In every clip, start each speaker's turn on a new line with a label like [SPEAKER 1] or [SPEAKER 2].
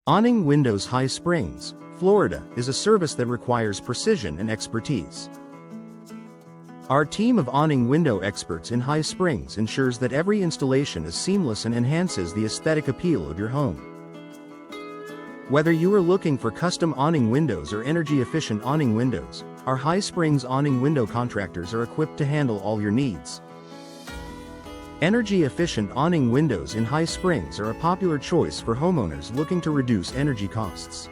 [SPEAKER 1] Awning Windows High Springs, Florida, is a service that requires precision and expertise. Our team of awning window experts in High Springs ensures that every installation is seamless and enhances the aesthetic appeal of your home. Whether you are looking for custom awning windows or energy-efficient awning windows, our High Springs awning window contractors are equipped to handle all your needs. Energy-efficient awning windows in High Springs are a popular choice for homeowners looking to reduce energy costs.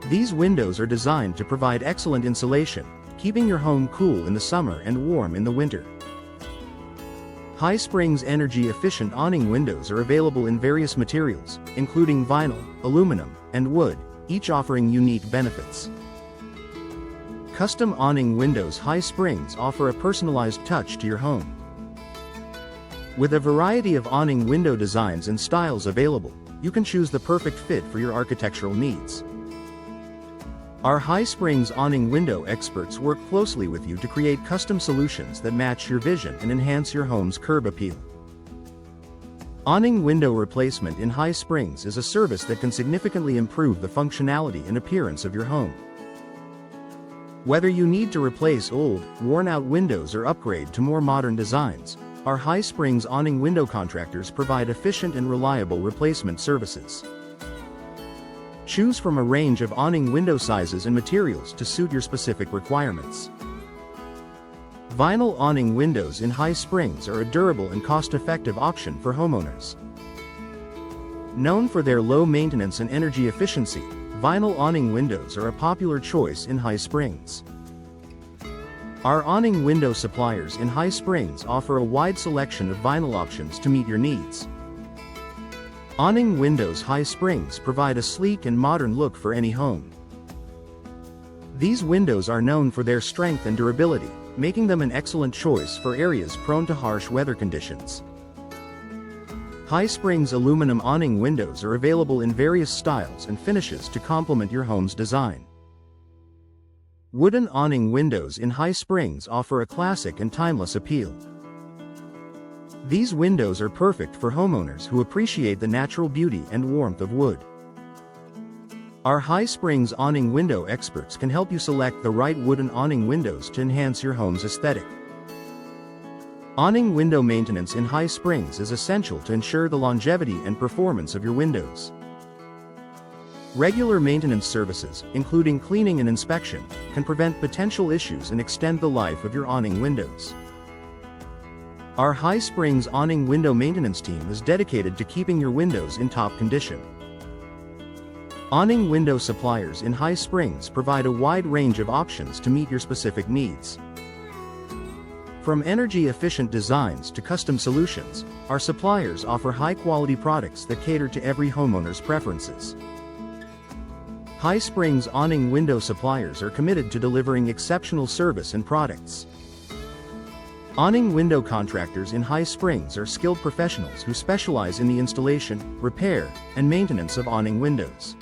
[SPEAKER 1] These windows are designed to provide excellent insulation, keeping your home cool in the summer and warm in the winter. High Springs energy-efficient awning windows are available in various materials, including vinyl, aluminum, and wood, each offering unique benefits. Custom awning windows High Springs offer a personalized touch to your home. With a variety of awning window designs and styles available, you can choose the perfect fit for your architectural needs. Our High Springs awning window experts work closely with you to create custom solutions that match your vision and enhance your home's curb appeal. Awning window replacement in High Springs is a service that can significantly improve the functionality and appearance of your home. Whether you need to replace old, worn-out windows or upgrade to more modern designs, our High Springs awning window contractors provide efficient and reliable replacement services. Choose from a range of awning window sizes and materials to suit your specific requirements. Vinyl awning windows in High Springs are a durable and cost-effective option for homeowners. Known for their low maintenance and energy efficiency, vinyl awning windows are a popular choice in High Springs. Our awning window suppliers in High Springs offer a wide selection of vinyl options to meet your needs. Awning Windows High Springs provide a sleek and modern look for any home. These windows are known for their strength and durability, making them an excellent choice for areas prone to harsh weather conditions. High Springs aluminum awning windows are available in various styles and finishes to complement your home's design. Wooden awning windows in High Springs offer a classic and timeless appeal. These windows are perfect for homeowners who appreciate the natural beauty and warmth of wood. Our High Springs awning window experts can help you select the right wooden awning windows to enhance your home's aesthetic. Awning window maintenance in High Springs is essential to ensure the longevity and performance of your windows. Regular maintenance services, including cleaning and inspection, can prevent potential issues and extend the life of your awning windows. Our High Springs awning window maintenance team is dedicated to keeping your windows in top condition. Awning window suppliers in High Springs provide a wide range of options to meet your specific needs. From energy-efficient designs to custom solutions, our suppliers offer high-quality products that cater to every homeowner's preferences. High Springs awning window suppliers are committed to delivering exceptional service and products. Awning window contractors in High Springs are skilled professionals who specialize in the installation, repair, and maintenance of awning windows.